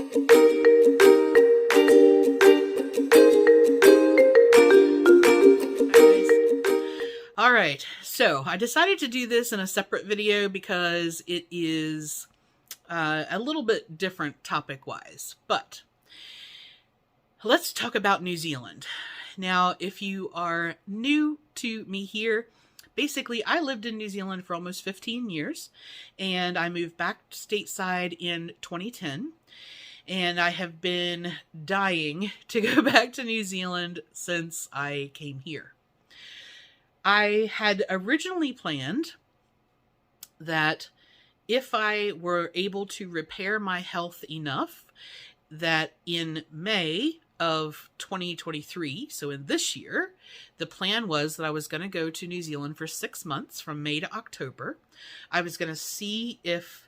All right, so I decided to do this in a separate video because it is a little bit different topic-wise, but let's talk about New Zealand. Now, if you are new to me here, basically I lived in New Zealand for almost 15 years, and I moved back stateside in 2010, and I have been dying to go back to New Zealand since I came here. I had originally planned that if I were able to repair my health enough, that in May of 2023, so in this year, the plan was that I was going to go to New Zealand for 6 months from May to October. I was going to see if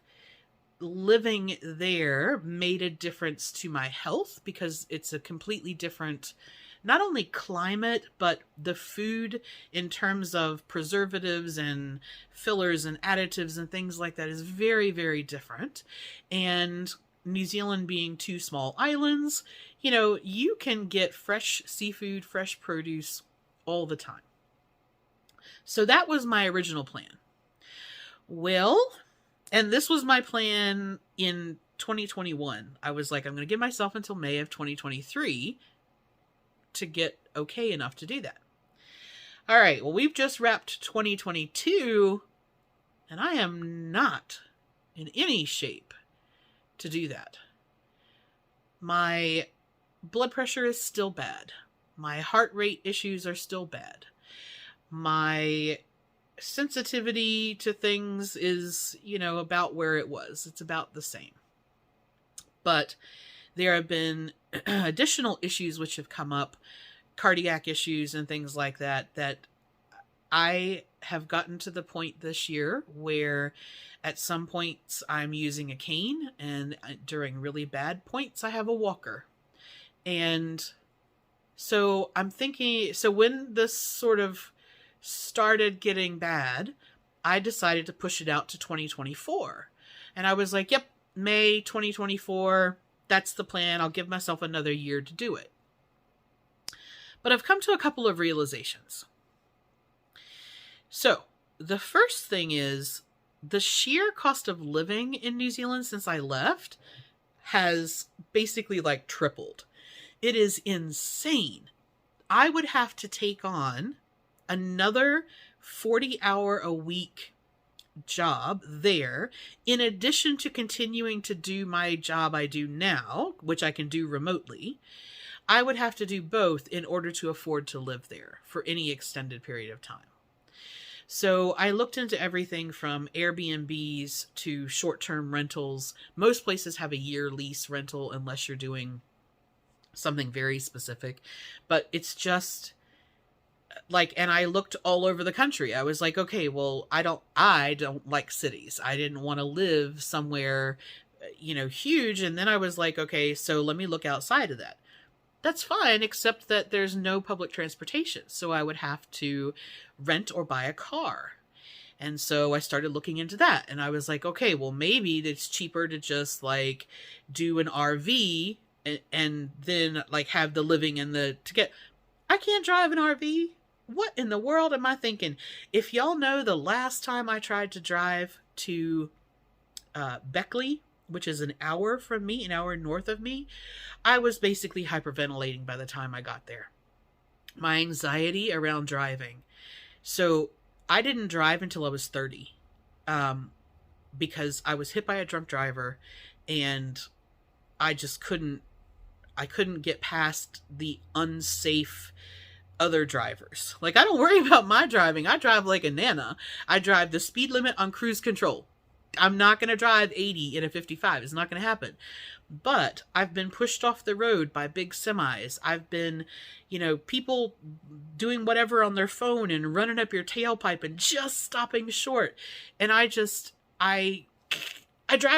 living there made a difference to my health, because it's a completely different, not only climate, but the food in terms of preservatives and fillers and additives and things like that is very, very different. And New Zealand being 2 small islands, you know, you can get fresh seafood, fresh produce all the time. So that was my original plan. Well, and this was my plan in 2021. I was like, I'm going to give myself until May of 2023 to get okay enough to do that. All right, well, we've just wrapped 2022, and I am not in any shape to do that. My blood pressure is still bad. My heart rate issues are still bad. My sensitivity to things is, you know, about where it was. It's about the same. But there have been additional issues which have come up, cardiac issues and things like that, that I have gotten to the point this year where at some points I'm using a cane, and during really bad points I have a walker. And so I'm thinking, so when this sort of started getting bad, I decided to push it out to 2024. And I was like, yep, May 2024, that's the plan. I'll give myself another year to do it. But I've come to a couple of realizations. So the first thing is the sheer cost of living in New Zealand since I left has basically like tripled. It is insane. I would have to take on another 40-hour-a-week job there, in addition to continuing to do my job I do now, which I can do remotely. I would have to do both in order to afford to live there for any extended period of time. So I looked into everything from Airbnbs to short-term rentals. Most places have a year lease rental unless you're doing something very specific, but it's just like, and I looked all over the country. I was like, okay, well, I don't like cities. I didn't want to live somewhere, you know, huge. And then I was like, okay, so let me look outside of that. That's fine, except that there's no public transportation. So I would have to rent or buy a car. And so I started looking into that. And I was like, okay, well, maybe it's cheaper to just like do an RV and then like have the living and the ticket. I can't drive an RV. What in the world am I thinking? If y'all know, the last time I tried to drive to Beckley, which is an hour from me, an hour north of me, I was basically hyperventilating by the time I got there. My anxiety around driving. So I didn't drive until I was 30, because I was hit by a drunk driver, and I just couldn't get past the unsafe other drivers. Like, I don't worry about my driving. I drive like a nana. I drive the speed limit on cruise control. I'm not going to drive 80 in a 55. It's not going to happen. But I've been pushed off the road by big semis. I've been, you know, people doing whatever on their phone and running up your tailpipe and just stopping short. And I drive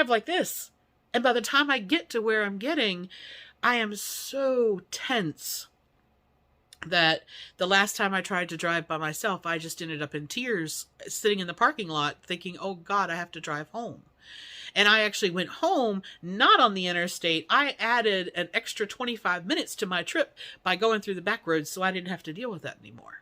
like this. And by the time I get to where I'm getting, I am so tense that the last time I tried to drive by myself, I just ended up in tears sitting in the parking lot thinking, oh God, I have to drive home. And I actually went home, not on the interstate. I added an extra 25 minutes to my trip by going through the back roads so I didn't have to deal with that anymore.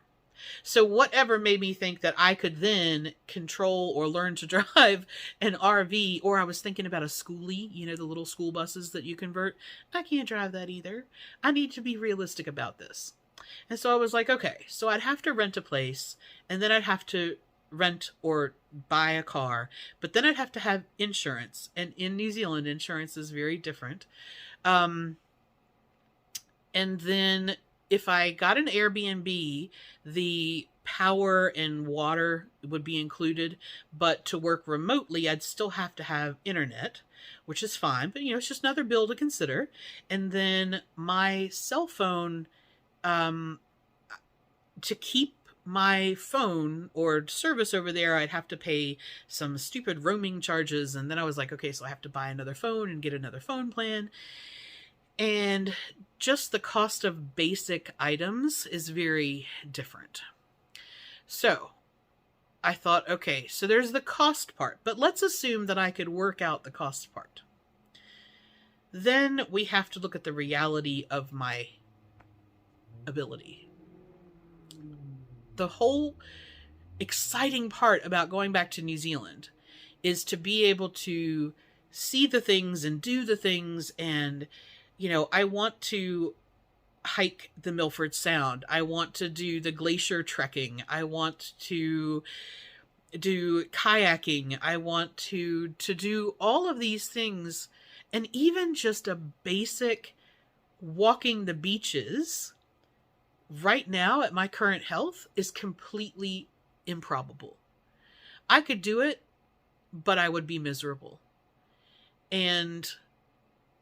So whatever made me think that I could then control or learn to drive an RV, or I was thinking about a schoolie, you know, the little school buses that you convert. I can't drive that either. I need to be realistic about this. And so I was like, okay, so I'd have to rent a place, and then I'd have to rent or buy a car, but then I'd have to have insurance. And in New Zealand, insurance is very different. And then if I got an Airbnb, the power and water would be included, but to work remotely, I'd still have to have internet, which is fine, but you know, it's just another bill to consider. And then my cell phone, to keep my phone or service over there, I'd have to pay some stupid roaming charges. And then I was like, okay, so I have to buy another phone and get another phone plan. And just the cost of basic items is very different. So I thought, okay, so there's the cost part, but let's assume that I could work out the cost part. Then we have to look at the reality of my ability. The whole exciting part about going back to New Zealand is to be able to see the things and do the things. And, you know, I want to hike the Milford Sound. I want to do the glacier trekking. I want to do kayaking. I want to do all of these things. And even just a basic walking the beaches right now at my current health is completely improbable. I could do it, but I would be miserable. And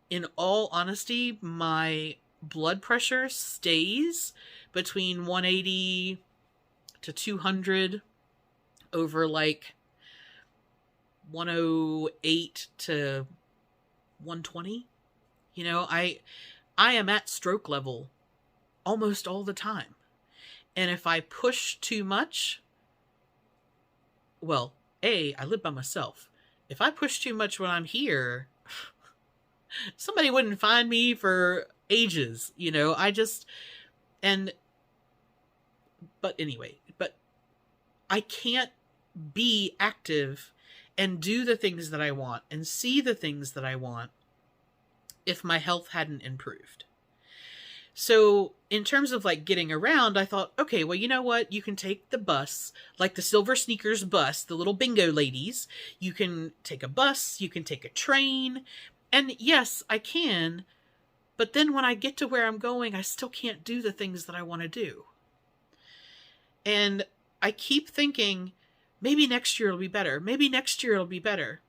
in all honesty, my blood pressure stays between 180 to 200 over like 108 to 120. You know, I am at stroke level almost all the time. And if I push too much, well, I live by myself. If I push too much when I'm here, somebody wouldn't find me for ages, you know. But anyway, but I can't be active and do the things that I want and see the things that I want if my health hadn't improved. So in terms of like getting around, I thought, okay, well, you know what? You can take the bus, like the Silver Sneakers bus, the little bingo ladies. You can take a bus, you can take a train. And yes, I can. But then when I get to where I'm going, I still can't do the things that I want to do. And I keep thinking, maybe next year it'll be better. Maybe next year it'll be better.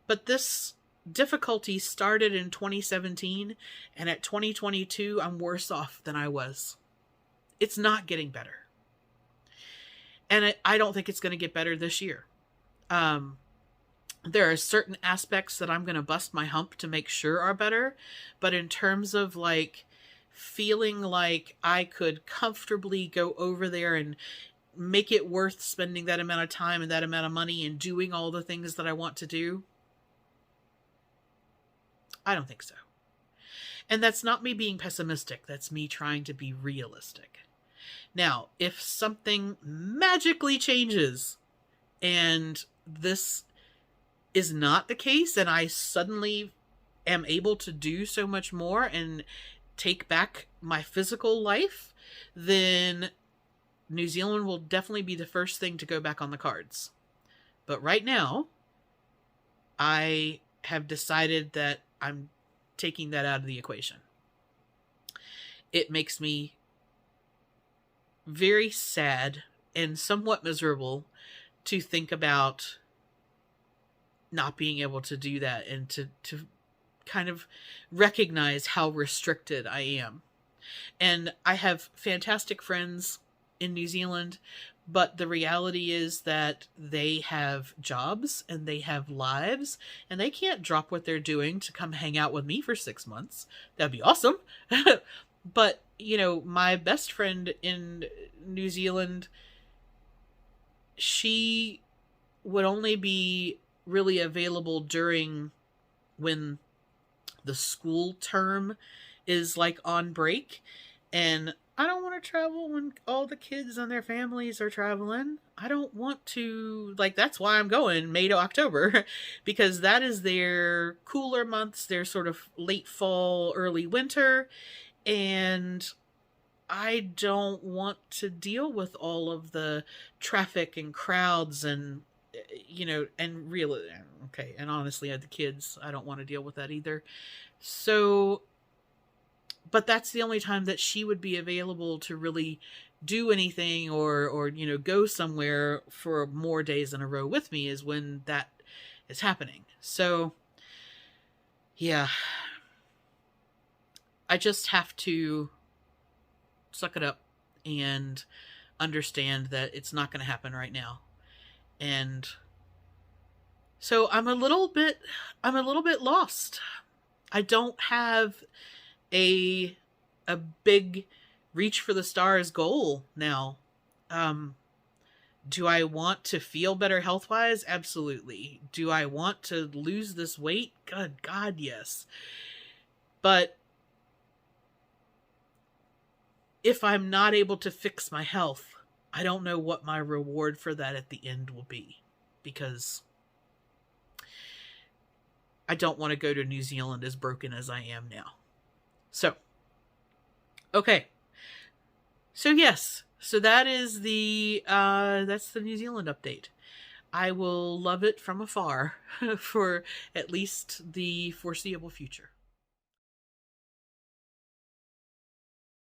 But this difficulty started in 2017, and at 2022, I'm worse off than I was. It's not getting better. And I don't think it's going to get better this year. There are certain aspects that I'm going to bust my hump to make sure are better. But in terms of like feeling like I could comfortably go over there and make it worth spending that amount of time and that amount of money and doing all the things that I want to do, I don't think so. And that's not me being pessimistic. That's me trying to be realistic. Now, if something magically changes and this is not the case and I suddenly am able to do so much more and take back my physical life, then New Zealand will definitely be the first thing to go back on the cards. But right now, I have decided that I'm taking that out of the equation. It makes me very sad and somewhat miserable to think about not being able to do that and to kind of recognize how restricted I am. And I have fantastic friends in New Zealand, but the reality is that they have jobs and they have lives and they can't drop what they're doing to come hang out with me for 6 months. That'd be awesome. But, you know, my best friend in New Zealand, she would only be really available during when the school term is like on break, and I don't want to travel when all the kids and their families are traveling. I don't want to, like, that's why I'm going May to October, because that is their cooler months, their sort of late fall, early winter, and I don't want to deal with all of the traffic and crowds and, and really, okay, and honestly, the kids, I don't want to deal with that either. So, but that's the only time that she would be available to really do anything or go somewhere for more days in a row with me, is when that is happening. So, yeah, I just have to suck it up and understand that it's not going to happen right now. And so I'm a little bit lost. I don't have a big reach for the stars goal now. Do I want to feel better health wise? Absolutely. Do I want to lose this weight? Good God, yes. But if I'm not able to fix my health, I don't know what my reward for that at the end will be, because I don't want to go to New Zealand as broken as I am now. So, okay. So yes, so that is that's the New Zealand update. I will love it from afar for at least the foreseeable future.